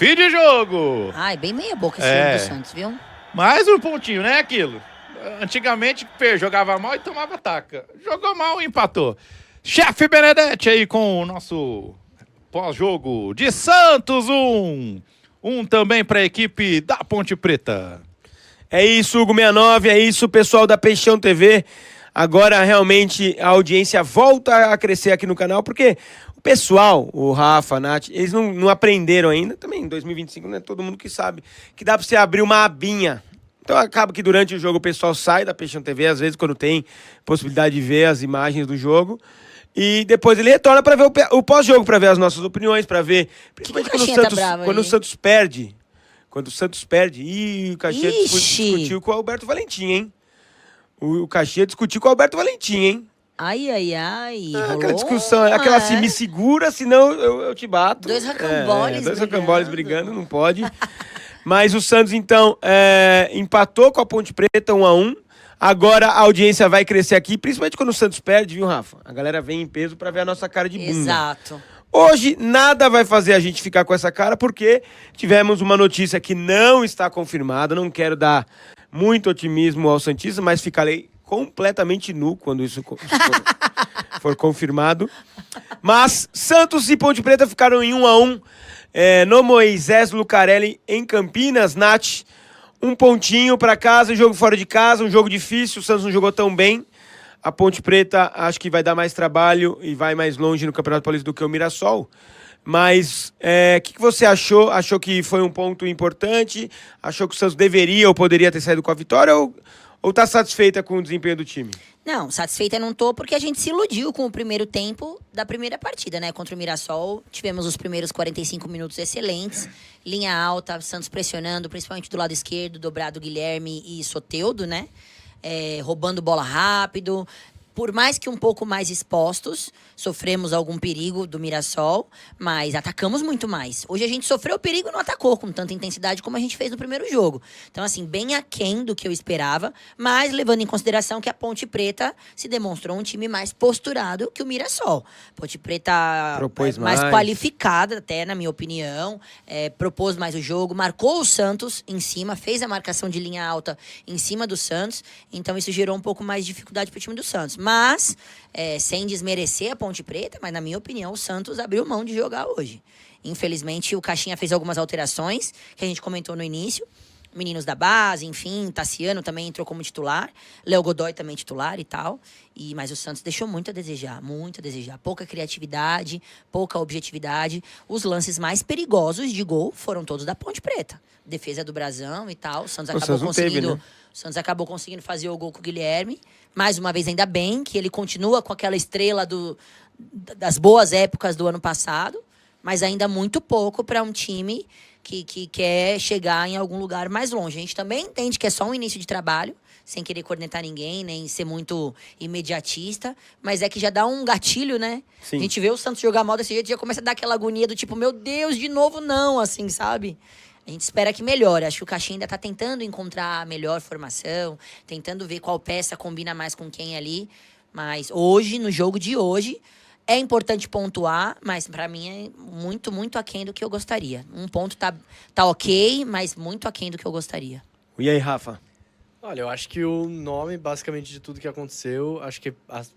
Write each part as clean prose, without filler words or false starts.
Fim de jogo. Ai, bem meia boca esse jogo do Santos, viu? Mais um pontinho, né, aquilo? Antigamente, jogava mal e tomava taca. Jogou mal e empatou. Chefe Benedetti aí com o nosso pós-jogo de Santos 1. Um também para a equipe da Ponte Preta. É isso, Hugo 69, é isso, pessoal da Peixão TV. Agora, realmente, a audiência volta a crescer aqui no canal, porque o pessoal, o Rafa, a Nath, eles não aprenderam ainda. Também em 2025, não é todo mundo que sabe que dá para você abrir uma abinha. Então, acaba que durante o jogo o pessoal sai da Peixão TV, às vezes, quando tem possibilidade de ver as imagens do jogo. E depois ele retorna para ver o pós-jogo, para ver as nossas opiniões, para ver... Principalmente quando o Santos perde. Quando o Santos perde, o Caxias discutiu com o Alberto Valentim, hein? O Caxias discutiu com o Alberto Valentim, hein? Ai. Aquela discussão, aquela assim, me segura, senão eu te bato. Dois rocamboles dois rocamboles brigando, não pode. Mas o Santos, então, empatou com a Ponte Preta 1-1. Agora a audiência vai crescer aqui, principalmente quando o Santos perde, viu, Rafa? A galera vem em peso pra ver a nossa cara de bunda. Exato. Hoje, nada vai fazer a gente ficar com essa cara, porque tivemos uma notícia que não está confirmada. Não quero dar muito otimismo ao santista, mas ficarei completamente nu quando isso for confirmado. Mas Santos e Ponte Preta ficaram em 1-1 no Moisés Lucarelli, em Campinas. Nath, um pontinho para casa, jogo fora de casa, um jogo difícil. O Santos não jogou tão bem. A Ponte Preta acho que vai dar mais trabalho e vai mais longe no Campeonato Paulista do que o Mirassol. Mas o que você achou? Achou que foi um ponto importante? Achou que o Santos deveria ou poderia ter saído com a vitória? Ou tá satisfeita com o desempenho do time? Não, satisfeita não tô, porque a gente se iludiu com o primeiro tempo da primeira partida, né? Contra o Mirassol, tivemos os primeiros 45 minutos excelentes, linha alta, Santos pressionando, principalmente do lado esquerdo, dobrado Guilherme e Soteldo, né? Roubando bola rápido. Por mais que um pouco mais expostos, sofremos algum perigo do Mirassol, mas atacamos muito mais. Hoje a gente sofreu perigo e não atacou com tanta intensidade como a gente fez no primeiro jogo. Então, assim, bem aquém do que eu esperava, mas levando em consideração que a Ponte Preta se demonstrou um time mais posturado que o Mirassol. Ponte Preta propôs mais qualificada, até na minha opinião, propôs mais o jogo, marcou o Santos em cima, fez a marcação de linha alta em cima do Santos, então isso gerou um pouco mais de dificuldade para o time do Santos. Mas, sem desmerecer a Ponte Preta, mas na minha opinião o Santos abriu mão de jogar hoje. Infelizmente o Caixinha fez algumas alterações, que a gente comentou no início. Meninos da base, enfim, Tassiano também entrou como titular, Léo Godoy também titular e tal. Mas o Santos deixou muito a desejar, muito a desejar. Pouca criatividade, pouca objetividade. Os lances mais perigosos de gol foram todos da Ponte Preta. Defesa do Brasão e tal. O Santos acabou conseguindo fazer o gol com o Guilherme. Mais uma vez, ainda bem que ele continua com aquela estrela das boas épocas do ano passado, mas ainda muito pouco para um time que quer chegar em algum lugar mais longe. A gente também entende que é só um início de trabalho, sem querer cornetar ninguém, nem ser muito imediatista, mas é que já dá um gatilho, né? Sim. A gente vê o Santos jogar mal desse jeito, já começa a dar aquela agonia do tipo, meu Deus, de novo não, assim, sabe? A gente espera que melhore. Acho que o Caixinha ainda tá tentando encontrar a melhor formação, tentando ver qual peça combina mais com quem ali. Mas hoje, no jogo de hoje, é importante pontuar, mas pra mim é muito, muito aquém do que eu gostaria. Um ponto tá ok, mas muito aquém do que eu gostaria. E aí, Rafa? Olha, eu acho que o nome, basicamente, de tudo que aconteceu, acho que as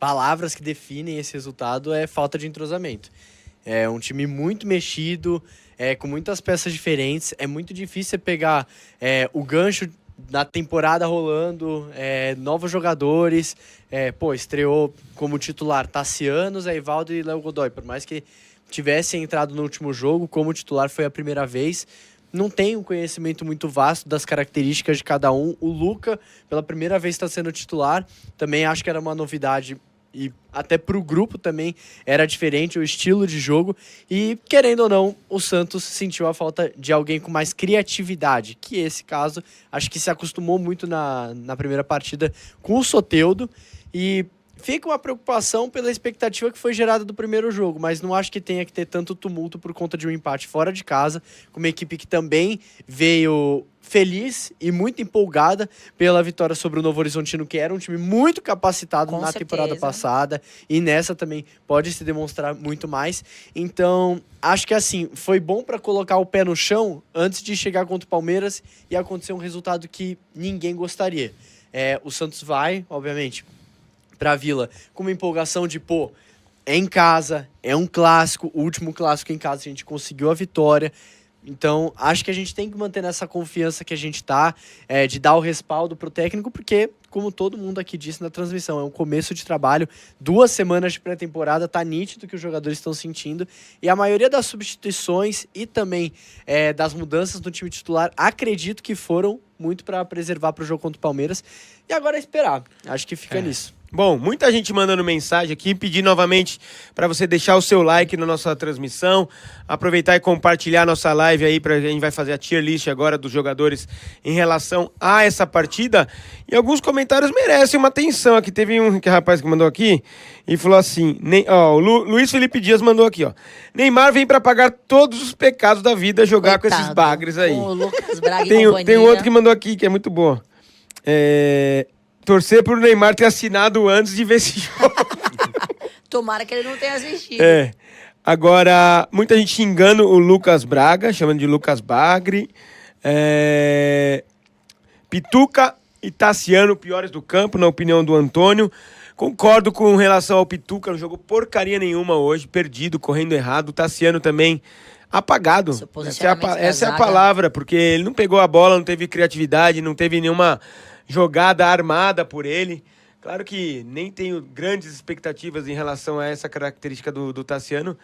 palavras que definem esse resultado é falta de entrosamento. É um time muito mexido, com muitas peças diferentes. É muito difícil você pegar o gancho da temporada rolando, novos jogadores. Estreou como titular Tassiano, Zé Ivaldo e Léo Godoy. Por mais que tivesse entrado no último jogo, como titular foi a primeira vez. Não tem um conhecimento muito vasto das características de cada um. O Luca, pela primeira vez, está sendo titular. Também acho que era uma novidade. E até para o grupo também era diferente o estilo de jogo. E, querendo ou não, o Santos sentiu a falta de alguém com mais criatividade. Que esse caso, acho que se acostumou muito na primeira partida com o Soteldo. E fica uma preocupação pela expectativa que foi gerada do primeiro jogo, mas não acho que tenha que ter tanto tumulto por conta de um empate fora de casa, com uma equipe que também veio feliz e muito empolgada pela vitória sobre o Novo Horizontino, que era um time muito capacitado Com na certeza. temporada passada, e nessa também pode se demonstrar muito mais. Então, acho que assim, foi bom para colocar o pé no chão antes de chegar contra o Palmeiras e acontecer um resultado que ninguém gostaria. O Santos vai, obviamente, pra Vila com uma empolgação de, pô, é em casa, é um clássico, o último clássico em casa a gente conseguiu a vitória. Então, acho que a gente tem que manter nessa confiança que a gente tá, de dar o respaldo pro técnico, porque, como todo mundo aqui disse na transmissão, é um começo de trabalho, 2 semanas de pré-temporada, tá nítido que os jogadores estão sentindo, e a maioria das substituições e também das mudanças no time titular, acredito que foram muito para preservar pro jogo contra o Palmeiras, e agora é esperar, acho que fica nisso. Bom, muita gente mandando mensagem aqui, pedir novamente para você deixar o seu like na nossa transmissão, aproveitar e compartilhar nossa live aí, a gente vai fazer a tier list agora dos jogadores em relação a essa partida, e alguns comentários merecem uma atenção aqui. Teve um rapaz que mandou aqui e falou assim, o Luiz Felipe Dias mandou aqui, ó: Neymar vem para pagar todos os pecados da vida, jogar com esses bagres aí. Com o Lucas Braga e Tem companhia. outro que mandou aqui, que é muito boa. Torcer pro Neymar ter assinado antes de ver esse jogo. Tomara que ele não tenha assistido. Agora, muita gente xingando o Lucas Braga, chamando de Lucas Bagre. Pituca e Tassiano, piores do campo, na opinião do Antônio. Concordo com relação ao Pituca, não jogou porcaria nenhuma hoje, perdido, correndo errado. O Tassiano também apagado. Seu posicionamento da Essa é a zaga. palavra, porque ele não pegou a bola, não teve criatividade, não teve nenhuma jogada armada por ele. Claro que nem tenho grandes expectativas em relação a essa característica do Tassiano,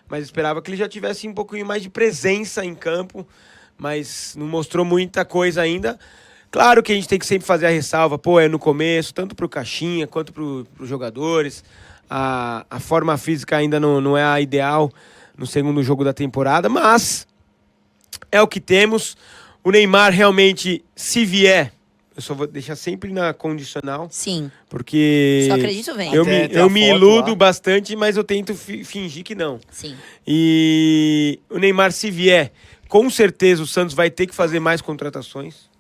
mas esperava que ele já tivesse um pouquinho mais de presença em campo, mas não mostrou muita coisa ainda. Claro que a gente tem que sempre fazer a ressalva, é no começo, tanto para o Caixinha quanto para os jogadores. A forma física ainda não é a ideal no segundo jogo da temporada, mas é o que temos. O Neymar realmente, se vier, eu só vou deixar sempre na condicional. Sim. Porque Só acredito vem. eu me iludo bastante, mas eu tento fingir que não. Sim. E o Neymar, se vier, com certeza o Santos vai ter que fazer mais contratações.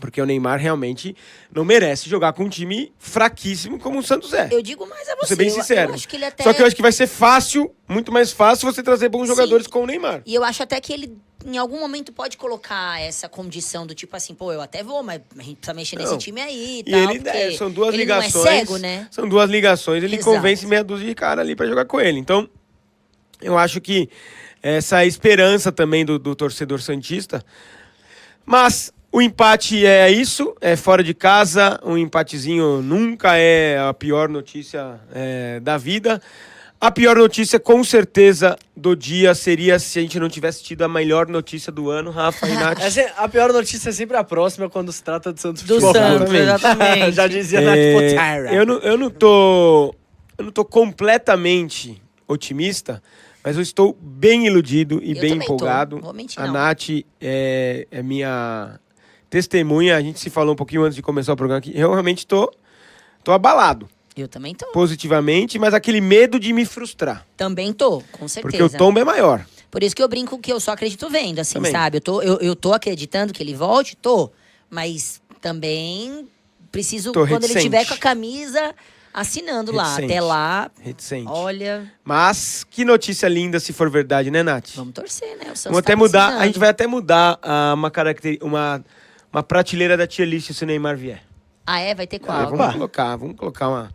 Porque o Neymar realmente não merece jogar com um time fraquíssimo como o Santos é. Eu digo mais a Vou você. ser bem sincero. Eu acho que ele até... Só que eu acho que vai ser fácil, muito mais fácil, você trazer bons jogadores com o Neymar. E eu acho até que ele, em algum momento, pode colocar essa condição do tipo assim, eu até vou, mas a gente precisa mexer nesse time aí e E tal. ele porque são duas ele ligações. não é cego, né? São 2 ligações, ele Exato. convence meia dúzia de cara ali pra jogar com ele. Então, eu acho que essa esperança também do torcedor santista. Mas o empate é isso, é fora de casa, um empatezinho nunca é a pior notícia da vida. A pior notícia, com certeza, do dia seria se a gente não tivesse tido a melhor notícia do ano, Rafa e Nath. A pior notícia é sempre a próxima, quando se trata do Santos Do Futebol Santos, Clube. exatamente. Já dizia Nath Potara. Eu não tô completamente otimista, mas eu estou bem iludido e Eu bem também tô, empolgado. não vou mentir, A não. Nath é minha testemunha. A gente se falou um pouquinho antes de começar o programa aqui. Eu realmente tô abalado Eu também tô. positivamente, mas aquele medo de me frustrar. Também tô, com certeza. Porque o tombo é maior. Por isso que eu brinco que eu só acredito vendo, assim, Também. sabe? Eu tô acreditando que ele volte, mas também preciso, Tô quando ele reticente. tiver com a camisa assinando lá. Reticente. Até lá, Reticente. olha, Mas que notícia linda se for verdade, né, Nath? vamos torcer, né? O Santos Vamos até tá mudar, precisando. a gente vai até mudar uma prateleira da tier list se o Neymar vier. Ah, vai ter qual? Vamos colocar uma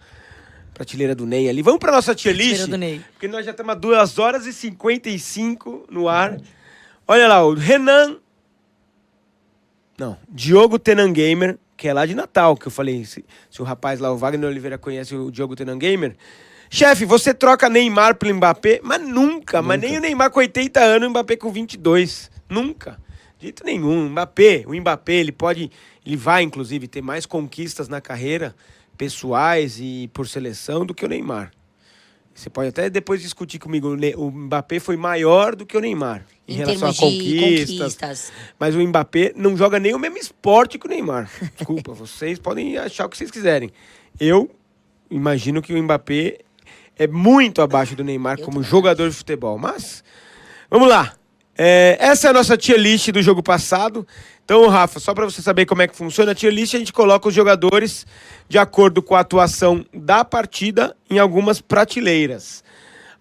prateleira do Ney ali. Vamos pra nossa tier list, Prateleira do Ney. porque nós já estamos a 2 horas e 55 no ar. Olha lá, o Renan... Não, Diogo Tenan Gamer, que é lá de Natal, que eu falei, se o rapaz lá, o Wagner Oliveira, conhece o Diogo Tenan Gamer. Chefe, você troca Neymar pelo Mbappé? Mas nunca. Mas nem o Neymar com 80 anos, o Mbappé com 22. Nunca. De jeito nenhum. O Mbappé, ele vai, inclusive, ter mais conquistas na carreira, pessoais e por seleção, do que o Neymar. Você pode até depois discutir comigo. O Mbappé foi maior do que o Neymar em relação a termos de conquistas. Mas o Mbappé não joga nem o mesmo esporte que o Neymar. Desculpa, vocês podem achar o que vocês quiserem. Eu imagino que o Mbappé é muito abaixo do Neymar como jogador de futebol. Mas, vamos lá. Essa é a nossa tier list do jogo passado. Então, Rafa, só para você saber como é que funciona a tier list, a gente coloca os jogadores de acordo com a atuação da partida em algumas prateleiras.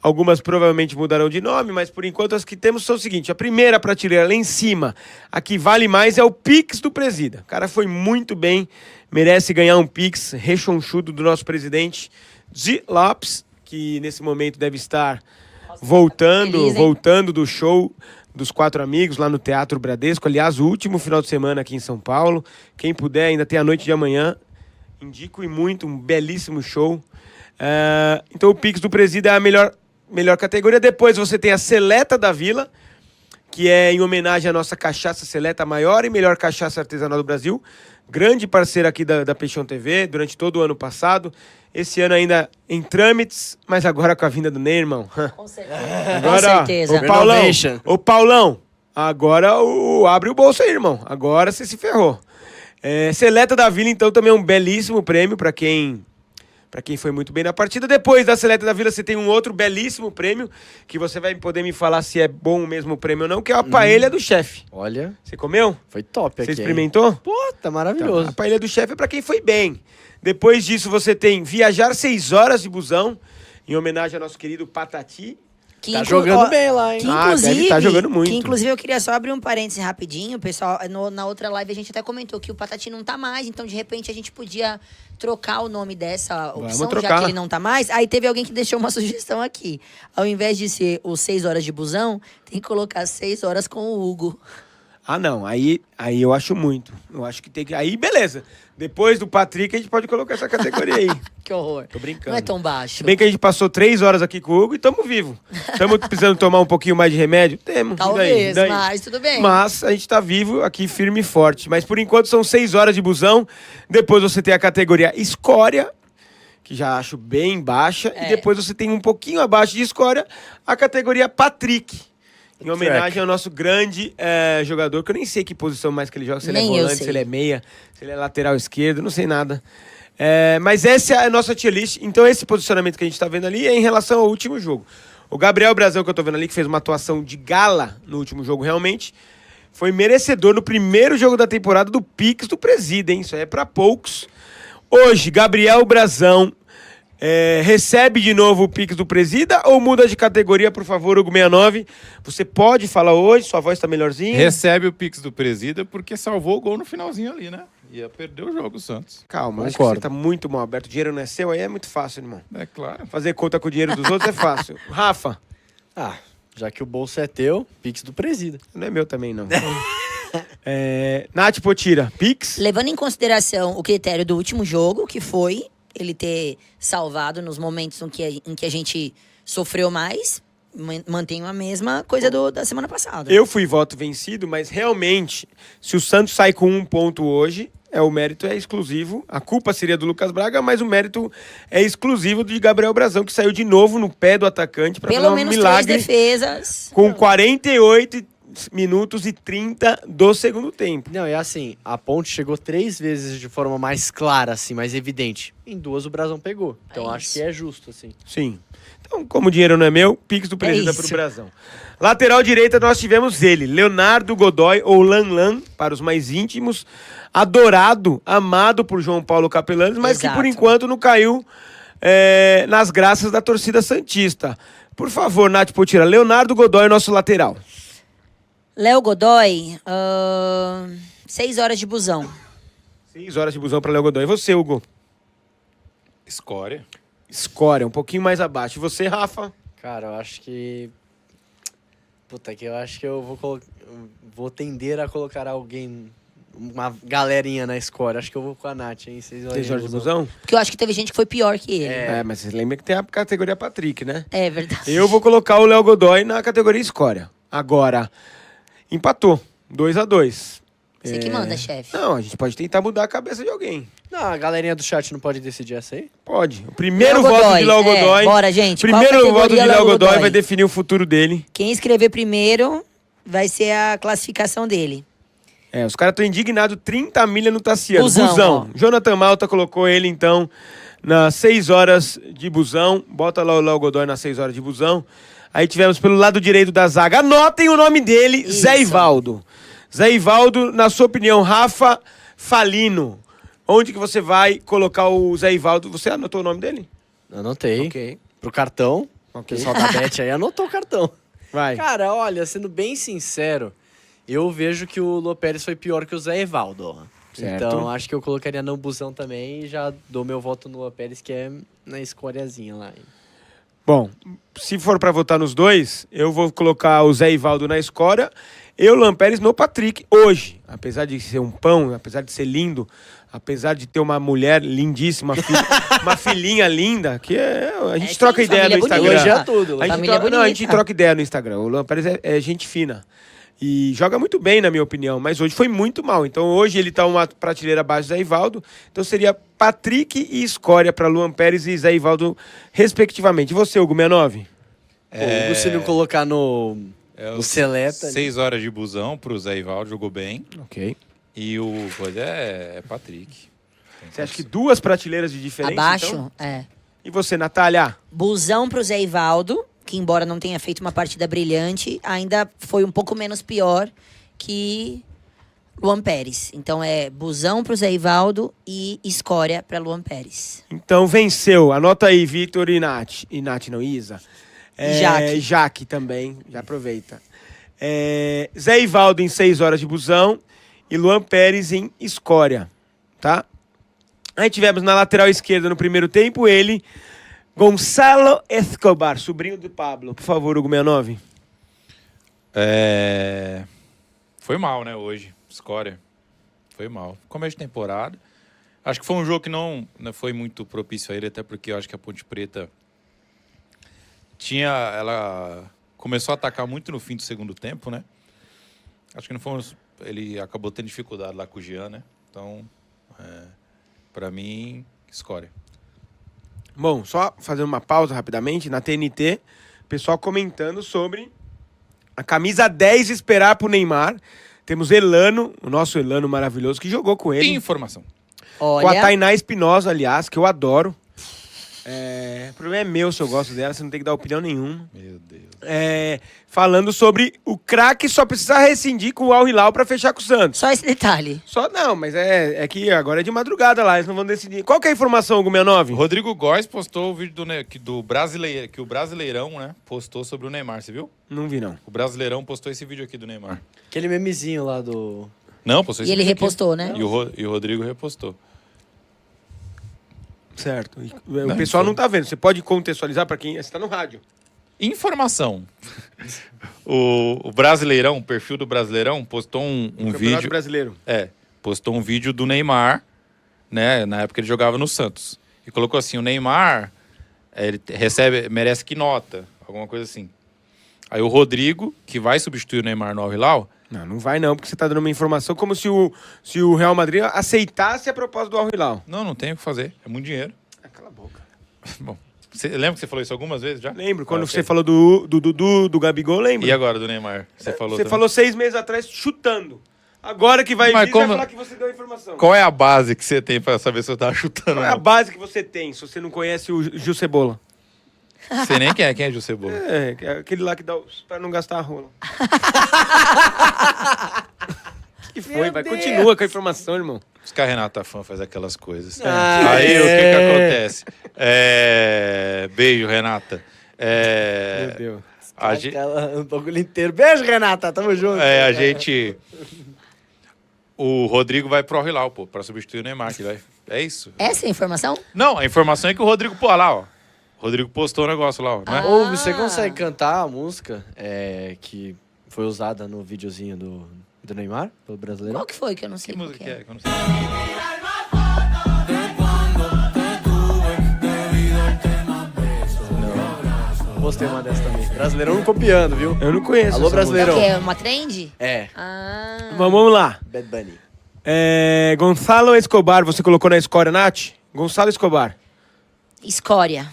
Algumas provavelmente mudarão de nome, mas por enquanto as que temos são o seguinte. A primeira prateleira lá em cima, a que vale mais, é o Pix do Presida. O cara foi muito bem, merece ganhar um Pix rechonchudo do nosso presidente, G. Lopes, que nesse momento deve estar voltando do show dos 4 amigos lá no Teatro Bradesco. Aliás, o último final de semana aqui em São Paulo. Quem puder, ainda tem a noite de amanhã. Indico e muito, um belíssimo show. Então o Pix do Presida é a melhor categoria. Depois você tem a Seleta da Vila, que é em homenagem à nossa cachaça Seleta, a maior e melhor cachaça artesanal do Brasil. Grande parceira aqui da Peixão TV durante todo o ano passado. Esse ano ainda em trâmites, mas agora com a vinda do Ney, irmão. Com certeza. Agora, Com certeza. Ô Paulão, agora abre o bolso aí, irmão. Agora você se ferrou. Seleta da Vila, então, também é um belíssimo prêmio para quem foi muito bem na partida. Depois da Seleta da Vila, você tem um outro belíssimo prêmio, que você vai poder me falar se é bom o mesmo prêmio ou não, que é a paella do chefe. Olha, Você comeu? foi top aqui. Você experimentou? Pô, tá maravilhoso. Então, a paella do chefe é para quem foi bem. Depois disso, você tem viajar 6 horas de busão, em homenagem ao nosso querido Patati. Tá jogando bem lá, hein? Que deve tá jogando muito. Que inclusive eu queria só abrir um parêntese rapidinho. Pessoal, na outra live a gente até comentou que o Patati não tá mais, então de repente a gente podia trocar o nome dessa opção, já que ele não tá mais. Aí teve alguém que deixou uma sugestão aqui. Ao invés de ser os 6 horas de busão, tem que colocar 6 horas com o Hugo. Ah, não. Aí eu acho muito. Eu acho que tem que... Aí, beleza. Depois do Patrick, a gente pode colocar essa categoria aí. Que horror. Tô brincando. Não é tão baixo. Se bem que a gente passou 3 horas aqui com o Hugo e tamo vivo. Estamos precisando tomar um pouquinho mais de remédio? Temos. Talvez, e daí? mas tudo bem. Mas a gente tá vivo aqui, firme e forte. Mas por enquanto são 6 horas de busão. Depois você tem a categoria Escória, que já acho bem baixa. E depois você tem um pouquinho abaixo de Escória, a categoria Patrick. Em homenagem ao nosso grande jogador, que eu nem sei que posição mais que ele joga. Se ele é volante, se ele é meia, se ele é lateral esquerdo, não sei nada. Mas essa é a nossa tier list. Então esse posicionamento que a gente tá vendo ali é em relação ao último jogo. O Gabriel Brazão, que eu tô vendo ali, que fez uma atuação de gala no último jogo, realmente foi merecedor no primeiro jogo da temporada do Pix do Presida, hein? Isso aí é pra poucos. Hoje, Gabriel Brazão recebe de novo o Pix do Presida ou muda de categoria, por favor, Hugo69? Você pode falar hoje, sua voz tá melhorzinha? Recebe o Pix do Presida porque salvou o gol no finalzinho ali, né? Ia perder o jogo, o Santos. Calma, acho que você tá muito mal aberto. O dinheiro não é seu, aí é muito fácil, irmão. É claro. Fazer conta com o dinheiro dos outros é fácil. Rafa, Já que o bolso é teu, Pix do Presida. não é meu também, não. Nath Potira, Pix? Levando em consideração o critério do último jogo, que foi ele ter salvado nos momentos em que a gente sofreu mais, mantenho a mesma coisa da semana passada. Eu fui voto vencido, mas realmente, se o Santos sai com 1 ponto hoje, o mérito é exclusivo. A culpa seria do Lucas Braga, mas o mérito é exclusivo de Gabriel Brazão, que saiu de novo no pé do atacante para fazer Pelo um menos milagre 3 defesas. com 48 minutos e 30 do segundo tempo. Não, é assim, a Ponte chegou 3 vezes de forma mais clara, assim, mais evidente. Em 2 o Brasão pegou. Então acho que é justo, assim. Sim. Então, como o dinheiro não é meu, Pix do Presida isso. pro Brasão. Lateral direita, nós tivemos ele, Leonardo Godoy, ou Lanlan, para os mais íntimos, adorado, amado por João Paulo Capelanes, mas que por enquanto não caiu nas graças da torcida santista. Por favor, Nath Potira, Leonardo Godoy, nosso lateral. Léo Godoy, 6 horas de busão. 6 horas de busão para Léo Godoy. E você, Hugo? Escória. Escória, um pouquinho mais abaixo. E você, Rafa? Cara, eu acho que... eu acho que eu vou tender a colocar alguém, uma galerinha na Escória. Acho que eu vou com a Nath, hein? 6 horas de busão? Porque eu acho que teve gente que foi pior que ele. Mas você lembra que tem a categoria Patrick, né? É verdade. Eu vou colocar o Léo Godoy na categoria Escória. Agora, empatou. 2-2. Você que manda, chefe. Não, a gente pode tentar mudar a cabeça de alguém. Não, a galerinha do chat não pode decidir essa aí? Pode. O primeiro Léo voto Godoy, de Léo Godoy. bora, gente. Primeiro Qual voto de categoria Léo Godoy vai definir o futuro dele. Quem escrever primeiro vai ser a classificação dele. Os caras estão indignados. 30 milha no Tassiano. Busão, Busão. Jonathan Malta colocou ele, então, nas 6 horas de busão. Bota lá o Léo Godoy nas 6 horas de busão. Aí tivemos pelo lado direito da zaga. Anotem o nome dele, Isso. Zé Ivaldo. Zé Ivaldo, na sua opinião, Rafa Falino. Onde que você vai colocar o Zé Ivaldo? Você anotou o nome dele? Anotei. Ok. Pro cartão. O Ok. pessoal da Bet aí anotou o cartão. Vai. Cara, olha, sendo bem sincero, eu vejo que o Luan Pérez foi pior que o Zé Evaldo. Certo. Então, acho que eu colocaria no busão também e já dou meu voto no Luan Pérez, que é na escoriazinha lá. Bom, se for pra votar nos dois, eu vou colocar o Zé Ivaldo na escória e o Luan Pérez no Patrick hoje. Apesar de ser um pão, apesar de ser lindo, apesar de ter uma mulher lindíssima, uma filhinha linda, que a gente sim, troca ideia no família Instagram. bonita. Elogia tudo. A gente, Família não, a gente bonita. troca ideia no Instagram. O Luan Pérez é gente fina. E joga muito bem, na minha opinião. Mas hoje foi muito mal. Então hoje ele tá uma prateleira abaixo do Zé Ivaldo. Então seria Patrick e escória para Luan Pérez e Zé Ivaldo, respectivamente. E você, Hugo 69? O Hugo, se não colocar no os seleta ali. 6 horas de busão pro Zé Ivaldo, jogou bem. Ok. E o coisa é Patrick. Você acha que 2 prateleiras de diferença? Abaixo, Então? é. E você, Natália? Busão pro Zé Ivaldo, que embora não tenha feito uma partida brilhante, ainda foi um pouco menos pior que Luan Pérez. Então é busão pro Zé Ivaldo e escória pra Luan Pérez. Então venceu. Anota aí, Vitor e Nath. E Nath não, Isa. Jaque. Jaque também, já aproveita. Zé Ivaldo em 6 horas de busão e Luan Pérez em escória, tá? Aí tivemos na lateral esquerda no primeiro tempo ele, Gonçalo Escobar, sobrinho do Pablo. Por favor, Hugo 69. Foi mal, né, hoje. Escória. Foi mal. Começo de temporada. Acho que foi um jogo que não foi muito propício a ele, até porque eu acho que a Ponte Preta ela começou a atacar muito no fim do segundo tempo, né? Acho que não foi ele acabou tendo dificuldade lá com o Jean, né? Então, pra mim, escória. Bom, só fazendo uma pausa rapidamente, na TNT, pessoal comentando sobre a camisa 10 esperar pro Neymar. Temos Elano, o nosso Elano maravilhoso, que jogou com ele. Informação. Com a Olha, Tainá Espinosa, aliás, que eu adoro. O problema é meu se eu gosto dela, você não tem que dar opinião nenhuma. Meu Deus. Falando sobre o craque só precisa rescindir com o Al Hilal pra fechar com o Santos. só esse detalhe. Só não, mas é que agora é de madrugada lá, eles não vão decidir. Qual que é a informação, Hugo 69? O Rodrigo Góes postou o vídeo do Brasileirão, que o Brasileirão, né, postou sobre o Neymar, você viu? Não vi, não. O Brasileirão postou esse vídeo aqui do Neymar. Aquele memezinho lá do... Não, postou E esse ele vídeo aqui. repostou, né? E o Rodrigo repostou. Certo. O Não, pessoal foi. não tá vendo. Você pode contextualizar pra quem está no rádio. Informação. o Brasileirão, o perfil do Brasileirão, postou um Campeonato vídeo... Brasileiro. Postou um vídeo do Neymar, né? Na época ele jogava no Santos. E colocou assim, o Neymar, ele merece que nota, alguma coisa assim. Aí o Rodrigo, que vai substituir o Neymar no Al Hilal, Não vai não, porque você tá dando uma informação como se o Real Madrid aceitasse a proposta do Al Hilal. não tem o que fazer, é muito dinheiro. Cala a boca. Bom, lembra que você falou isso algumas vezes já? Lembro, quando Ah, você ok. falou do Dudu, do Gabigol, lembro. E agora do Neymar? Você falou Você também? falou 6 meses atrás chutando. Agora que vai Mas vir, você vai como- falar que você deu a informação. Qual é a base que você tem pra saber se eu tava chutando? Qual é a ou não? base que você tem, se você não conhece o Gil Cebola? Sei nem quem é Gil Cebola. Que é aquele lá que dá pra não gastar a rola. Que foi? Vai, continua com a informação, irmão. Os que a Renata Fã faz aquelas coisas. Ah, Aí o que acontece? Beijo, Renata. Meu Deus. A gente... Um bagulho inteiro. Beijo, Renata. Tamo junto. a gente... O Rodrigo vai pro Al Hilal, pô, pra substituir o Neymar. Que vai... É isso? Essa é a informação? Não, a informação é que o Rodrigo, pô, lá, ó. O Rodrigo postou o negócio lá, ó. Não é? Ou você consegue cantar a música que foi usada no videozinho do Neymar, pelo brasileiro? Qual que foi que eu não sei Que qual música que que é? é? Que eu não sei. Postei uma dessa também. Brasileirão copiando, viu? Eu não conheço. Alô, essa brasileiro. Qual que é? Uma trend? É, Ah. música. Vamos lá. Bad Bunny. Gonçalo Escobar, você colocou na escória, Nath? Gonçalo Escobar. Escória.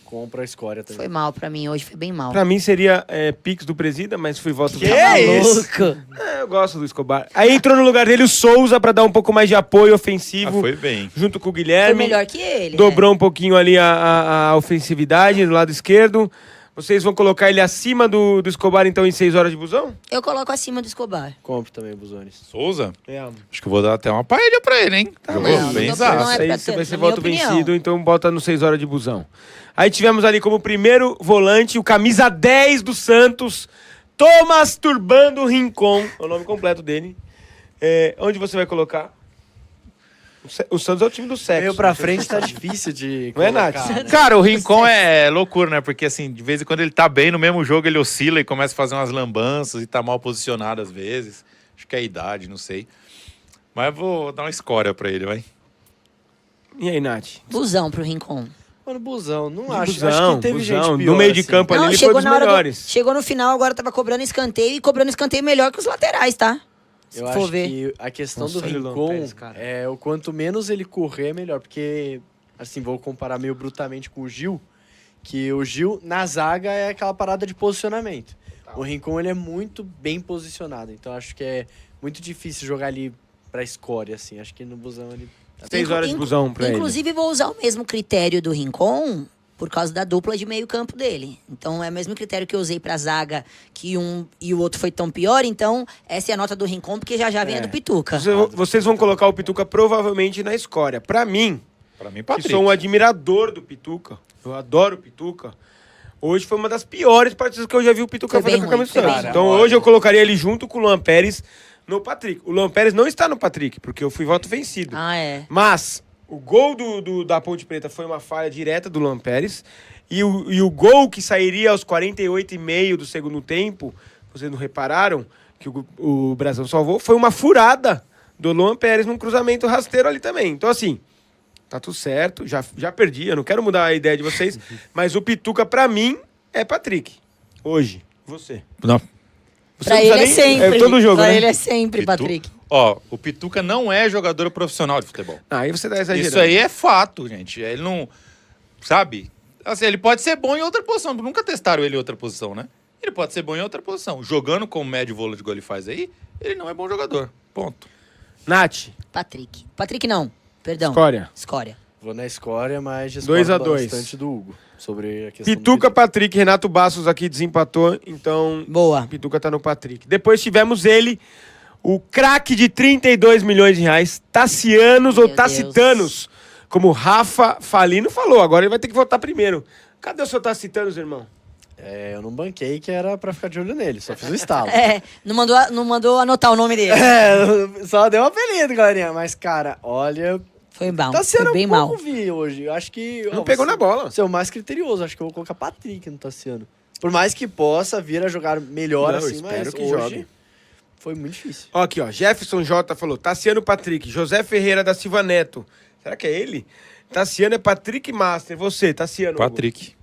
compro a Escória também. Foi mal pra mim hoje, foi bem mal. Pra mim seria Pix do Presida, mas fui voto Que vencido. isso? Eu gosto do Escobar. Aí entrou no lugar dele o Souza pra dar um pouco mais de apoio Ah, ofensivo. foi bem. Junto com o Foi Guilherme. melhor que ele. Dobrou um pouquinho ali a ofensividade do lado esquerdo. Vocês vão colocar ele acima do Escobar, então, em 6 horas de busão? Eu coloco acima do Escobar. Compro também, Buzones. Souza? É. Acho que eu vou dar até uma paella pra ele, hein? Jogou não, bem, não zaço. não é Aí pra você tanto, vai ser na minha voto opinião. vencido, então bota no 6 horas de busão. Aí tivemos ali como primeiro volante o camisa 10 do Santos, Thomas Turbando Rincon, é o nome completo dele. Onde você vai colocar? O Santos é o time do sexo. Meio pra frente tá difícil de Não é, colocar, Nath? né? Cara, o Rincon é loucura, né? Porque, assim, de vez em quando ele tá bem, no mesmo jogo ele oscila e começa a fazer umas lambanças e tá mal posicionado às vezes. Acho que é a idade, não sei. Mas eu vou dar uma escória pra ele, vai. E aí, Nath? Busão pro Rincon. Mano, Busão, não Busão, acho que teve gente Busão. pior, No meio de assim. campo ali Não, ele foi chegou dos na hora melhores. chegou no final, agora tava cobrando escanteio e cobrando escanteio melhor que os laterais, tá? Se Eu for acho ver. que a questão Nossa, do olha o Luan Rincon Pérez, cara. é o quanto menos ele correr é melhor, porque assim, vou comparar meio brutalmente com o Gil, que o Gil na zaga é aquela parada de posicionamento. O Rincon ele é muito bem posicionado, então acho que é muito difícil jogar ali pra escória assim. Acho que no Busão ele 6 horas de busão pra ele. Inclusive, vou usar o mesmo critério do Rincon por causa da dupla de meio campo dele. Então, é o mesmo critério que eu usei pra zaga, que um e o outro foi tão pior. Então, essa é a nota do Rincon, porque já vem a do Pituca. Vocês vão colocar o Pituca provavelmente na escória. Pra mim, Pra mim, que Patrick. sou um admirador do Pituca, eu adoro o Pituca, hoje foi uma das piores partidas que eu já vi o Pituca Foi fazer bem com a camisa do ruim, foi Santos. bem Então ruim. hoje eu colocaria ele junto com o Luan Pérez no Patrick. O Luan Pérez não está no Patrick, porque eu fui voto vencido. Ah, é. Mas o gol da Ponte Preta foi uma falha direta do Luan Pérez. E o gol que sairia aos 48,5 do segundo tempo, vocês não repararam que o Brasil salvou, foi uma furada do Luan Pérez num cruzamento rasteiro ali também. Então, assim, tá tudo certo, já perdi, eu não quero mudar a ideia de vocês, mas o Pituca, pra mim, é Patrick. Hoje. Você. Não. Você Pra não ele precisa é nem- sempre. todo jogo, Pra né? ele é sempre, Pitu- Patrick. Ó, o Pituca não é jogador profissional de futebol. Aí você tá exagerando. Isso aí é fato, gente. Ele não... Sabe? Assim, ele pode ser bom em outra posição. Nunca testaram ele em outra posição, né? Ele pode ser bom em outra posição. Jogando como médio volante igual ele faz aí, ele não é bom jogador. Ponto. Nath, Patrick. Patrick não, perdão. escória. Escória. vou na escória, mas 2 a discordo 2. bastante do Hugo sobre a questão do Pituca, Patrick, Renato Bastos aqui desempatou, então Boa. Pituca tá no Patrick. Depois tivemos ele, o craque de 32 milhões de reais, Tassianos ou Meu Tacitanos, como Rafa Falino falou. Agora ele vai ter que votar primeiro. Cadê o seu Tacitanos, irmão? Eu não banquei que era pra ficar de olho nele, só fiz o estalo. É, não mandou anotar o nome dele. Só deu um apelido, galerinha. Mas, cara, olha, Foi mal. tá sendo foi bem um mal. pouco vi hoje. Eu acho que... Não pegou na bola. Você é o mais criterioso. Acho que eu vou colocar Patrick no Tassiano. Por mais que possa vir a jogar melhor Não, eu assim, espero mas que hoje jogue. foi muito difícil. Ó, aqui, ó. Jefferson J falou, Tassiano Patrick, José Ferreira da Silva Neto. Será que é ele? Tassiano é Patrick Master. Você, Tassiano. Patrick.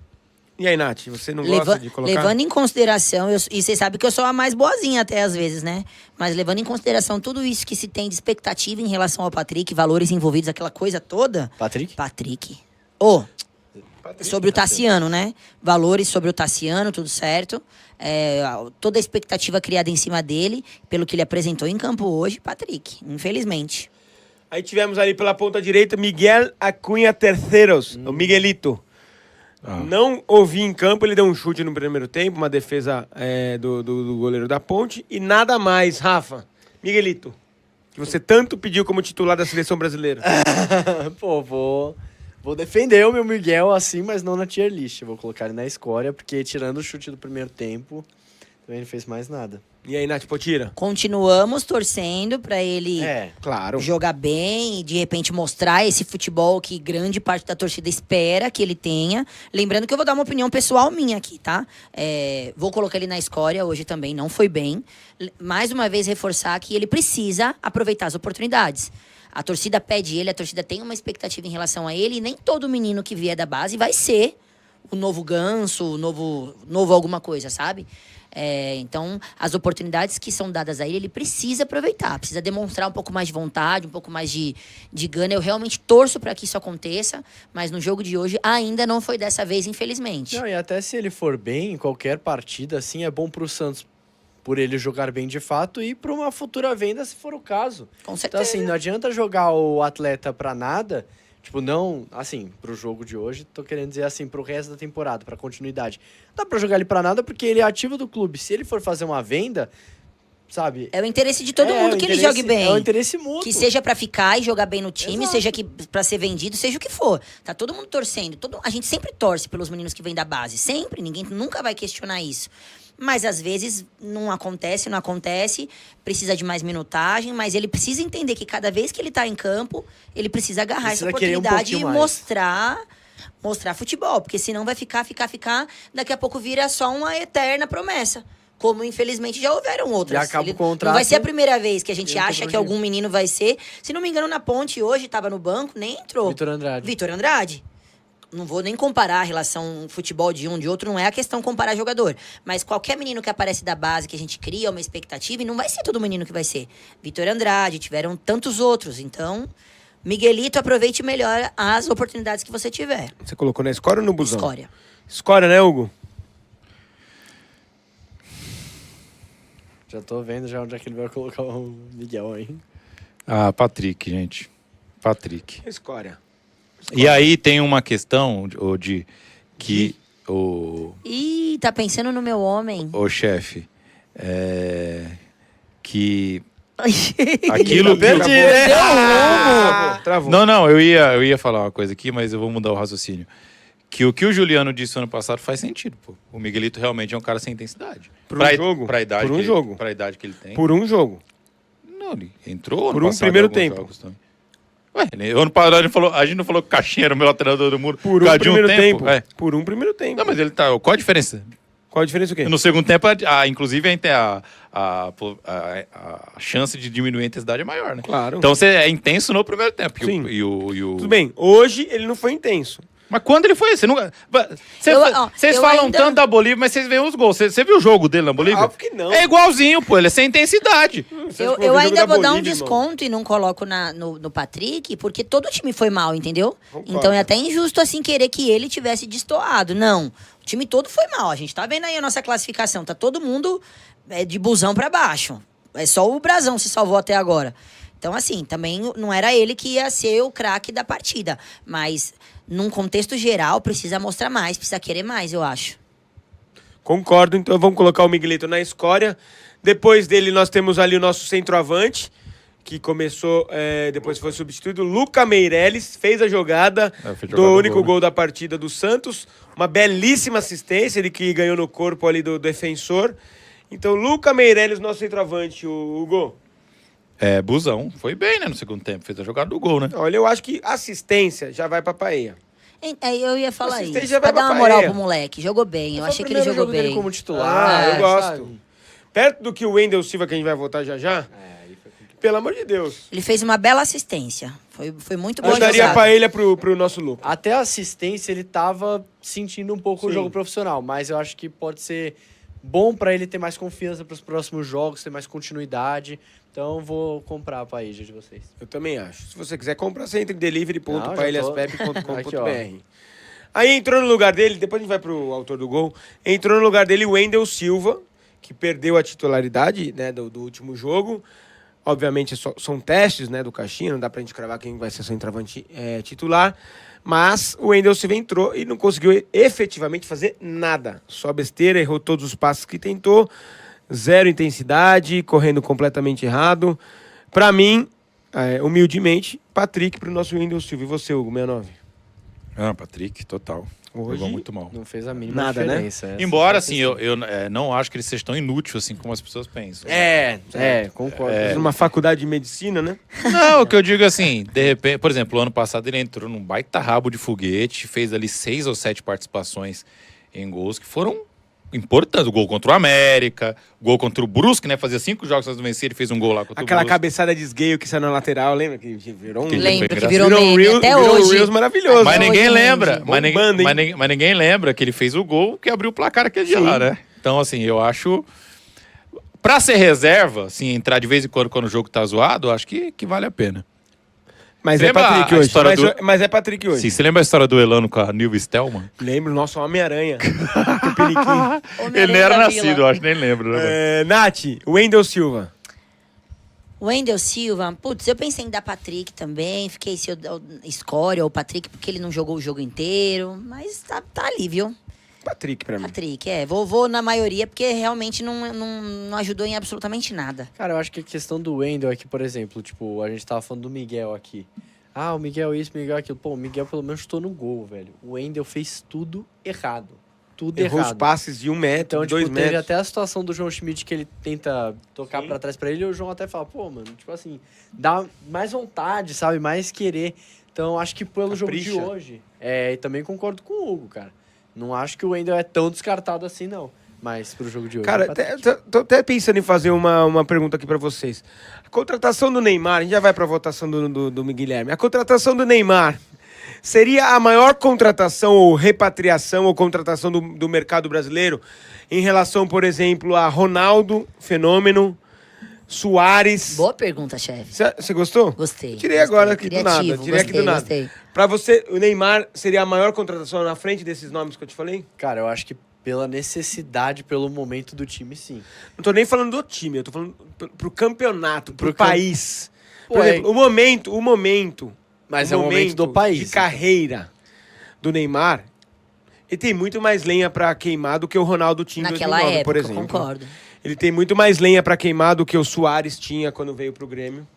E aí, Nath, você não gosta de colocar? Levando em consideração, e você sabe que eu sou a mais boazinha até às vezes, né? Mas levando em consideração tudo isso que se tem de expectativa em relação ao Patrick, valores envolvidos, aquela coisa toda. Patrick? Patrick. Sobre o Tassiano, né? Valores sobre o Tassiano, tudo certo. Toda a expectativa criada em cima dele, pelo que ele apresentou em campo hoje, Patrick, infelizmente. Aí tivemos ali pela ponta direita Miguel Acunha Terceiros, o Miguelito. Não ouvi em campo, ele deu um chute no primeiro tempo, uma defesa do goleiro da Ponte e nada mais. Rafa, Miguelito, que você tanto pediu como titular da seleção brasileira. Pô, vou defender o meu Miguel assim, mas não na tier list. Eu vou colocar ele na escória, porque tirando o chute do primeiro tempo, também não fez mais nada. E aí, Nath Potira? Continuamos torcendo pra ele Claro. jogar bem e de repente mostrar esse futebol que grande parte da torcida espera que ele tenha. Lembrando que eu vou dar uma opinião pessoal minha aqui, tá? Vou colocar ele na escória hoje também, não foi bem. Mais uma vez reforçar que ele precisa aproveitar as oportunidades. A torcida pede ele, a torcida tem uma expectativa em relação a ele e nem todo menino que vier da base vai ser o novo Ganso, o novo alguma coisa, sabe? Então, as oportunidades que são dadas a ele precisa aproveitar, precisa demonstrar um pouco mais de vontade, um pouco mais de gana. Eu realmente torço para que isso aconteça, mas no jogo de hoje ainda não foi dessa vez, infelizmente. Não, e até se ele for bem em qualquer partida, assim, é bom pro Santos por ele jogar bem de fato e para uma futura venda, se for o caso. Com Então, certeza. assim, não adianta jogar o atleta pra nada, tipo, não, assim, pro jogo de hoje, tô querendo dizer assim, pro resto da temporada, pra continuidade. Não dá pra jogar ele pra nada porque ele é ativo do clube. Se ele for fazer uma venda, sabe? É o interesse de todo mundo o que ele interesse- jogue bem. É o interesse mútuo. Que seja pra ficar e jogar bem no time, Exato. seja que para ser vendido, seja o que for. Tá todo mundo torcendo. A gente sempre torce pelos meninos que vêm da base. Sempre. Ninguém nunca vai questionar isso. Mas às vezes não acontece, precisa de mais minutagem, mas ele precisa entender que cada vez que ele tá em campo, ele precisa agarrar Precisa essa querer um oportunidade e pouquinho mais. mostrar futebol, porque senão vai ficar, daqui a pouco vira só uma eterna promessa. Como infelizmente já houveram outras. E acaba o Não contrato, vai ser a primeira vez que a gente ele não tem acha pra que onde ir. algum menino vai ser. Se não me engano, na Ponte hoje estava no banco, nem entrou. Vitor Andrade. Vitor Andrade. Não vou nem comparar a relação futebol de um de outro, não é a questão comparar jogador. Mas qualquer menino que aparece da base, que a gente cria uma expectativa, e não vai ser todo menino que vai ser. Vitor Andrade, tiveram tantos outros. Então, Miguelito, aproveite melhor as oportunidades que você tiver. Você colocou na Escória ou no Busão? Escória. Escória, né, Hugo? Já tô vendo já onde é que ele vai colocar o Miguel aí. Ah, Patrick, gente. Patrick. Escória. E aí tem uma questão de que Ih, tá pensando no meu homem. o chefe, que aquilo que perdido, hein? Travou. Não, eu ia falar uma coisa aqui, mas eu vou mudar o raciocínio. Que o que o Juliano disse ano passado faz sentido, pô. O Miguelito realmente é um cara sem intensidade. Por um jogo. Pra idade Por um que jogo. Pra idade que ele tem. Por um jogo. Não, ele entrou ano Por um passado primeiro em alguns tempo. jogos também. Ué, ano passado a gente não falou que o Caixinha era o melhor treinador do mundo. Por um causa de primeiro tempo. É. Por um primeiro tempo. Não, mas ele tá... Qual a diferença? Qual a diferença o quê? No segundo tempo, inclusive, a chance de diminuir a intensidade é maior, né? Claro. Então você é intenso no primeiro tempo. Sim. E o... Tudo bem, hoje ele não foi intenso. Mas quando ele foi? Você nunca... Vocês eu falam ainda- tanto da Bolívia, mas vocês veem os gols. Você viu o jogo dele na Bolívia? Óbvio que não. É igualzinho, pô. Ele é sem intensidade. Eu ainda vou dar um desconto e não coloco no Patrick, porque todo time foi mal, entendeu? Concordo. Então é até injusto assim querer que ele tivesse destoado. Não. O time todo foi mal. A gente tá vendo aí a nossa classificação. Tá todo mundo de busão pra baixo. É só o Brasão se salvou até agora. Então, assim, também não era ele que ia ser o craque da partida. Mas, num contexto geral, precisa mostrar mais, precisa querer mais, eu acho. Concordo, então vamos colocar o Miguelito na Escória. Depois dele nós temos ali o nosso centroavante, que começou, depois foi substituído. Luca Meireles fez a jogada Fez do jogada único boa, né? gol da partida do Santos. Uma belíssima assistência, ele que ganhou no corpo ali do defensor. Então, Luca Meireles, nosso centroavante, o Hugo. Busão. Foi bem, né? No segundo tempo. Fez a jogada do gol, né? Olha, eu acho que assistência já vai pra Paeia. Eu ia falar Assistente isso. já vai Pra dar pra uma moral Paeia. pro moleque. Jogou bem. Eu Foi achei o que ele primeiro jogou jogo dele bem. como titular. Eu gosto. sabe? Perto do que o Wendel Silva, que a gente vai votar já já, pelo amor de Deus. Ele fez uma bela assistência. Foi muito bom Eu daria jogada. pra ele pro nosso Luca. Até a assistência ele tava sentindo um pouco o Sim. jogo profissional, mas eu acho que pode ser bom pra ele ter mais confiança pros próximos jogos, ter mais continuidade. Então vou comprar a paella de vocês. Eu também acho. Se você quiser comprar, você entra em delivery.paelhaspep.com.br. Aqui, ó. Aí entrou no lugar dele, depois a gente vai pro autor do gol, entrou no lugar dele o Wendel Silva, que perdeu a titularidade, né, do último jogo. Obviamente são testes, né, do Caixinha, não dá pra gente cravar quem vai ser centroavante titular. Mas o Wendel Silva entrou e não conseguiu efetivamente fazer nada. Só besteira, errou todos os passos que tentou. Zero intensidade, correndo completamente errado. Pra mim, humildemente, Patrick pro nosso Wendel Silva. E você, Hugo, 69? Patrick, total. Hoje- Jogou muito mal. Não fez a mínima Nada, né? diferença. essa Embora, foi a assim, eu não acho que ele seja tão inútil assim como as pessoas pensam. concordo. Numa faculdade de medicina, né? Não, o que eu digo assim, de repente, por exemplo, ano passado ele entrou num baita rabo de foguete, fez ali 6 ou 7 participações em gols que foram importantes. O gol contra o América, o gol contra o Brusque, né? Fazia 5 jogos antes do vencer, ele fez um gol lá contra Aquela o Brusque. cabeçada de esgueio que saiu na lateral, lembra? Que virou um... Que Lembro foi que virou meme Reels, até virou hoje. Reels maravilhoso. Mas Até ninguém hoje, lembra. gente. Bombando, hein? Mas ninguém lembra que ele fez o gol que abriu o placar aquele dia Sim. lá, né? Então, assim, eu acho... Pra ser reserva, assim, entrar de vez em quando o jogo tá zoado, eu acho que vale a pena. Mas Lembra é Patrick a hoje. história Mas é Patrick hoje. Sim, você lembra a história do Elano com a Nilva Stelman? Lembro, nosso Homem-Aranha. Tupiniquim. Homem-Aranha Ele nem era da nascido, Vila. eu acho, nem lembro. Né? Nath, Wendel Silva. Wendel Silva, putz, eu pensei em dar Patrick também. Fiquei se eu escolho ou Patrick, porque ele não jogou o jogo inteiro. Mas tá ali, viu? Patrick pra mim. Patrick, vou na maioria, porque realmente não ajudou em absolutamente nada. Cara, eu acho que a questão do Wendel é que, por exemplo, tipo, a gente tava falando do Miguel aqui. Ah, o Miguel isso, o Miguel aquilo. Pô, o Miguel pelo menos chutou no gol, velho. O Wendel fez tudo errado. Tudo Errou os errado. passes de 1 metro, Então, de 2 tipo, teve metros. até a situação do João Schmidt que ele tenta tocar Sim. pra trás pra ele e o João até fala, pô, mano, tipo assim, dá mais vontade, sabe? Mais querer. Então, acho que pelo jogo de Capricha. hoje, e também concordo com o Hugo, cara. Não acho que o Wendel é tão descartado assim, não. Mas pro jogo de hoje. Cara, é Patrick. tô até pensando em fazer uma pergunta aqui pra vocês. A contratação do Neymar, a gente já vai pra votação do Guilherme. A contratação do Neymar seria a maior contratação ou repatriação ou contratação do mercado brasileiro em relação, por exemplo, a Ronaldo, Fenômeno, Suárez. Boa pergunta, chefe. Você gostou? Gostei. Tirei gostei. agora aqui do nada. Criativo, Tirei aqui do nada. Gostei. Pra você, o Neymar seria a maior contratação na frente desses nomes que eu te falei? Cara, eu acho que pela necessidade, pelo momento do time, sim. Não tô nem falando do time, eu tô falando pro campeonato, pro Pro cam- país. Por Pô, exemplo, o momento. Mas é o momento do país. De carreira do Neymar, ele tem muito mais lenha pra queimar do que o Ronaldo tinha em Naquela 2009, época, por exemplo. concordo. Ele tem muito mais lenha pra queimar do que o Suárez tinha quando veio pro Grêmio.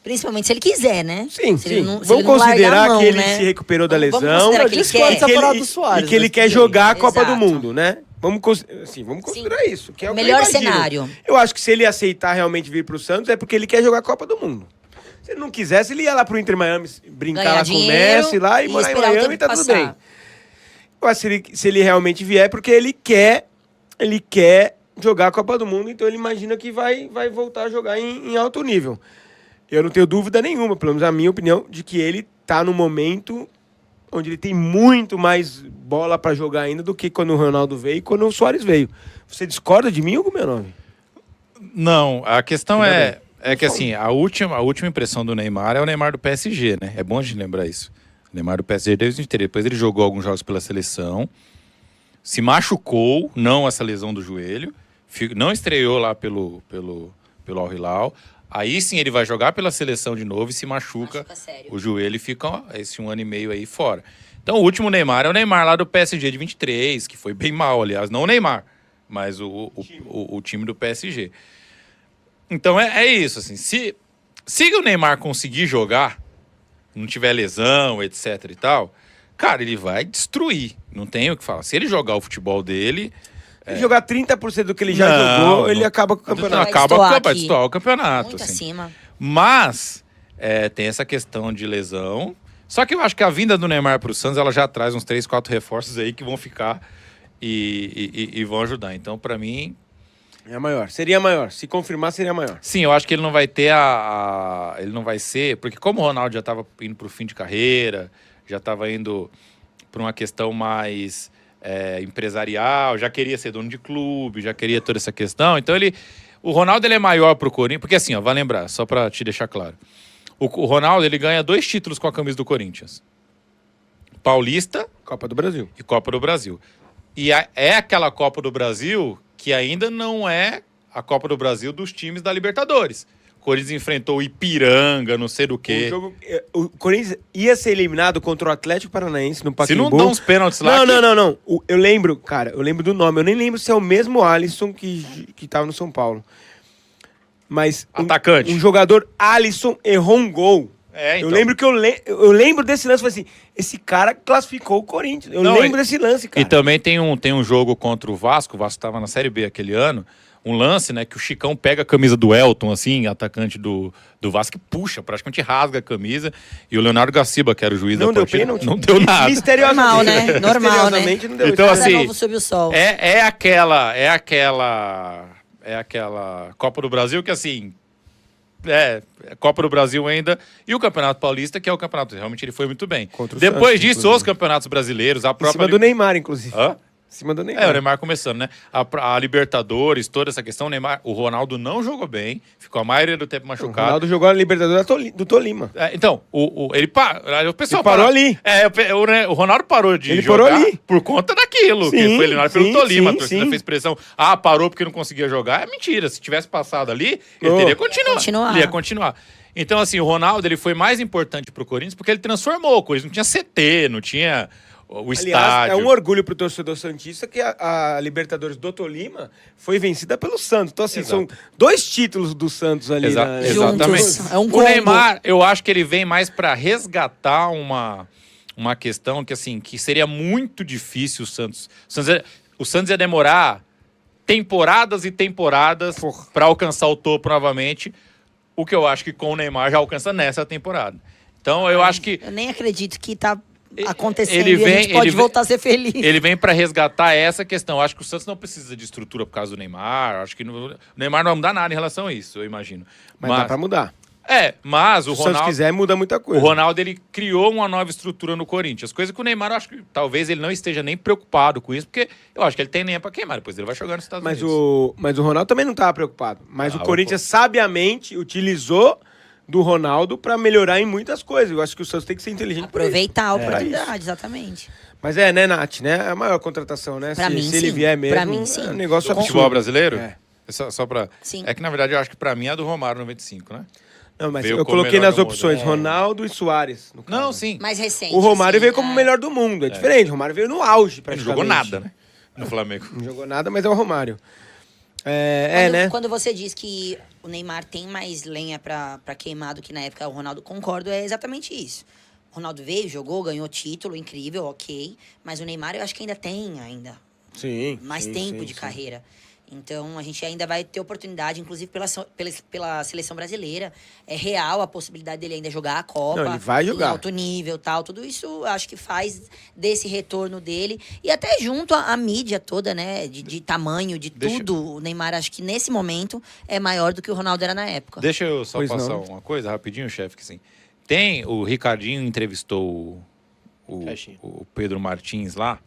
Principalmente se ele quiser, né? Sim, Se sim. ele não- se Vamos ele não largar considerar a mão, que ele né? se recuperou da Vamos lesão considerar que ele discordo quer. dessa parada do e Suárez, que ele mas quer tudo jogar a bem. Copa do Exato. Mundo, né? Vamos considerar isso. Que é o que eu Melhor imagino. cenário. Eu acho que se ele aceitar realmente vir pro Santos é porque ele quer jogar a Copa do Mundo. Se ele não quisesse, ele ia lá pro Inter Miami brincar Ganhar lá com o dinheiro Messi lá e e morar em esperar o Miami e tempo tá tudo passar. bem. Eu acho que se ele realmente vier é porque ele quer jogar a Copa do Mundo, então ele imagina que vai voltar a jogar em alto nível. Eu não tenho dúvida nenhuma, pelo menos a minha opinião, de que ele tá no momento onde ele tem muito mais bola pra jogar ainda do que quando o Ronaldo veio e quando o Suárez veio. Você discorda de mim, Hugo, meu nome? Não, a questão Tudo é que assim, a última impressão do Neymar é o Neymar do PSG, né? É bom a gente lembrar isso. O Neymar do PSG desde o interesse. Depois ele jogou alguns jogos pela seleção, se machucou, não essa lesão do joelho, não estreou lá pelo Al Hilal. Aí sim ele vai jogar pela seleção de novo e se machuca sério. o joelho e fica esse 1 ano e meio aí fora. Então o último Neymar é o Neymar lá do PSG de 23, que foi bem mal, aliás. Não o Neymar, mas o time do PSG. Então é isso, assim. Se o Neymar conseguir jogar, não tiver lesão, etc e tal, cara, ele vai destruir. Não tem o que falar. Se ele jogar o futebol dele... Se ele jogar 30% do que ele já Não, jogou, ele não. acaba com o campeonato. Vai destoar o campeonato. Muito assim. acima. Mas tem essa questão de lesão. Só que eu acho que a vinda do Neymar pro Santos, ela já traz uns 3, 4 reforços aí que vão ficar e vão ajudar. Então, pra mim... É a maior. Seria a maior. Se confirmar, seria a maior. Sim, eu acho que ele não vai ter ele não vai ser... Porque como o Ronaldo já estava indo pro fim de carreira, já estava indo pra uma questão mais empresarial, já queria ser dono de clube, já queria toda essa questão. Então, o Ronaldo ele é maior pro Corinthians... Porque assim, ó, vai lembrar, só pra te deixar claro. O Ronaldo, ele ganha 2 títulos com a camisa do Corinthians. Paulista Copa do Brasil. e Copa do Brasil. E é aquela Copa do Brasil que ainda não é a Copa do Brasil dos times da Libertadores. O Corinthians enfrentou o Ipiranga, não sei do quê. O Corinthians ia ser eliminado contra o Atlético Paranaense no Se Pacaembu. não dá uns pênaltis lá... Não. Eu lembro, cara, eu lembro do nome. Eu nem lembro se é o mesmo Alisson que tava no São Paulo. Mas Atacante. um jogador, Alisson, errou um gol. Então. Eu lembro que eu lembro desse lance. Falei assim, esse cara classificou o Corinthians. Eu Não, lembro desse lance, cara. E também tem um jogo contra o Vasco estava na Série B aquele ano, um lance, né, que o Chicão pega a camisa do Elton, assim, atacante do Vasco, e puxa, praticamente rasga a camisa, e o Leonardo Gaciba, que era o juiz Não da deu partida, pênalti? não deu nada. Normal, né? Normal, né? Misteriosamente não deu Então, nada. Nada assim, novo sob o sol. É aquela Copa do Brasil que, assim, Copa do Brasil ainda, e o Campeonato Paulista, que é o campeonato, realmente ele foi muito bem. Contra o Depois Santos, disso, inclusive. os campeonatos brasileiros, a Em própria... cima do Neymar, inclusive. Hã? Em cima do Neymar. O Neymar começando, né? A Libertadores, toda essa questão, o Ronaldo não jogou bem, ficou a maioria do tempo O machucado. Ronaldo jogou na Libertadores do Tolima. Então, o pessoal Ele parou ali. O Ronaldo parou de Ele jogar parou ali. por conta daquilo, que Sim, foi eliminado pelo sim, Tolima. sim, A torcida sim. fez pressão. Parou porque não conseguia jogar. É mentira. Se tivesse passado ali, ele Oh. teria continuado. Continuar. Ele ia continuar. Então, assim, o Ronaldo ele foi mais importante pro Corinthians porque ele transformou a coisa. Não tinha CT, não tinha o Aliás, estádio. é um orgulho pro torcedor santista que a Libertadores do Tolima foi vencida pelo Santos. Então, assim, Exato. são 2 títulos do Santos ali. Exatamente. Juntos. É um O combo. Neymar, eu acho que ele vem mais para resgatar uma questão que, assim, que seria muito difícil o Santos ia demorar temporadas e temporadas para alcançar o topo novamente, o que eu acho que com o Neymar já alcança nessa temporada. Então, eu acho que Eu nem acredito que tá acontecendo Ele e a vem- gente pode ele vem- voltar a ser feliz. ele vem para resgatar essa questão. Eu acho que o Santos não precisa de estrutura por causa do Neymar. Eu acho que o Neymar não vai mudar nada em relação a isso, eu imagino. Mas dá pra mudar. Mas o Se o Santos Ronaldo... quiser, muda muita O coisa. Ronaldo, ele criou uma nova estrutura no Corinthians. Coisa que o Neymar, eu acho que talvez ele não esteja nem preocupado com isso, porque eu acho que ele tem lenha pra queimar. Depois ele vai jogar nos Estados Mas Unidos. o Ronaldo também não estava preocupado. Mas o Ah, Corinthians sabiamente utilizou do Ronaldo para melhorar em muitas coisas. Eu acho que o Santos tem que ser inteligente pra isso. Aproveitar a É. oportunidade, exatamente. Mas né, Nath, né? É a maior contratação, né? Pra mim, se ele sim. vier mesmo, Pra mim, sim. é um negócio Do absurdo. futebol brasileiro? É. Só pra... Sim. É que, na verdade, eu acho que pra mim é a do Romário 95, né? Não, mas Veio eu como coloquei melhor nas do mundo. opções Ronaldo e Soares. no caso. Não, sim. Mais recente. O Romário assim, veio como o melhor do mundo. É diferente. O Romário veio no auge, Ele não praticamente. jogou nada, né? No Flamengo. Não jogou nada, mas é o Romário. Quando, né? Quando você diz que o Neymar tem mais lenha pra queimar do que na época o Ronaldo, concordo, é exatamente isso. O Ronaldo veio, jogou, ganhou título, incrível, ok. Mas o Neymar eu acho que ainda tem Sim. mais sim, tempo sim, de sim. carreira. Então a gente ainda vai ter oportunidade, inclusive pela seleção brasileira. É real a possibilidade dele ainda jogar a Copa. Não, ele vai jogar. Em alto nível tal. Tudo isso eu acho que faz desse retorno dele. E até junto à mídia toda, né? De tamanho, de Deixa- tudo. O Neymar, acho que nesse momento é maior do que o Ronaldo era na época. Deixa eu só Pois passar não. uma coisa rapidinho, chefe, que sim. O Ricardinho entrevistou Caixinha. o Pedro Martins lá,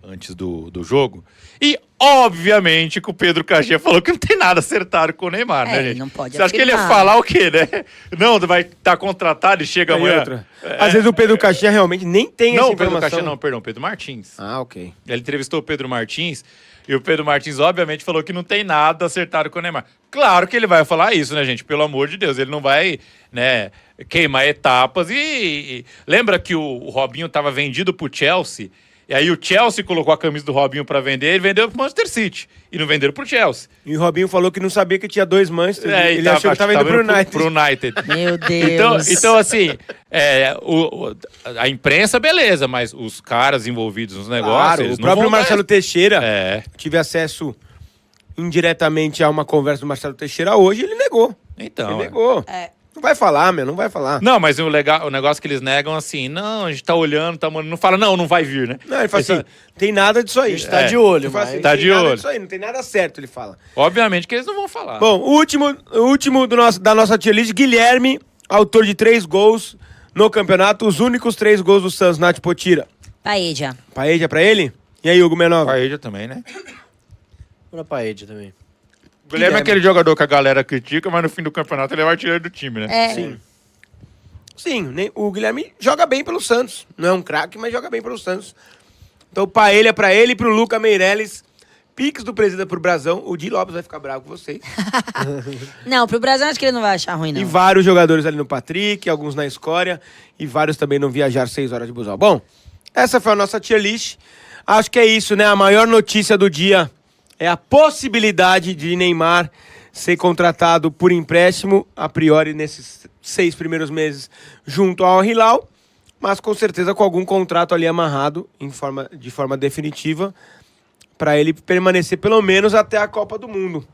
antes do jogo. E, obviamente, que o Pedro Caixinha falou que não tem nada acertado com o Neymar, né, ele gente? não pode Você acha que ele ia afirmar. falar o quê, né? Não, vai estar contratado e chega E amanhã. outra. Às vezes o Pedro Caixinha realmente nem tem Não, essa o Pedro informação. Caixinha não, perdão, Pedro Martins. Ah, ok. Ele entrevistou o Pedro Martins e o Pedro Martins, obviamente, falou que não tem nada acertado com o Neymar. Claro que ele vai falar isso, né, gente? Pelo amor de Deus, ele não vai, né, queimar etapas. E lembra que o Robinho estava vendido pro Chelsea? E aí o Chelsea colocou a camisa do Robinho para vender, ele vendeu pro Manchester City. E não venderam pro Chelsea. E o Robinho falou que não sabia que tinha 2 Manchester. Ele e achou que tava indo pro United. Pro United. Meu Deus. Então assim, a imprensa, beleza, mas os caras envolvidos nos negócios. Claro, eles o não próprio vão dar- Marcelo Teixeira, É. tive acesso indiretamente a uma conversa do Marcelo Teixeira hoje, ele negou. Então. Ele é. negou. É. Não vai falar, não vai falar. Não, mas o negócio que eles negam assim, não, a gente tá olhando, tá mandando. Não fala, não vai vir, né? Não, ele fala Esse- assim, tem nada disso aí. A gente tá de olho, Ele fala mas... assim, Tá tem de nada olho. disso aí, não tem nada certo, ele fala. Obviamente que eles não vão falar. Bom, o último da nossa tier list, Guilherme, autor de 3 gols no campeonato, os únicos 3 gols do Santos, Nath Potira. Paeja. Paeja pra ele? E aí, Hugo Menova? Paeja também, né? Vou na Paede também. O Guilherme é Guilherme. aquele jogador que a galera critica, mas no fim do campeonato ele é o artilheiro do time, né? É. Sim, o Guilherme joga bem pelo Santos. Não é um craque, mas joga bem pelo Santos. Então, Paella pra ele e pro Luca Meirelles. Pix do Presida pro Brasão. O Di Lopes vai ficar bravo com vocês. Não, pro Brasil acho que ele não vai achar ruim, não. E vários jogadores ali no Patrick, alguns na Escória. E vários também não viajar 6 horas de busão. Bom, essa foi a nossa tier list. Acho que é isso, né? A maior notícia do dia é a possibilidade de Neymar ser contratado por empréstimo, a priori nesses 6 primeiros meses, junto ao Hilal, mas com certeza com algum contrato ali amarrado de forma definitiva, para ele permanecer pelo menos até a Copa do Mundo.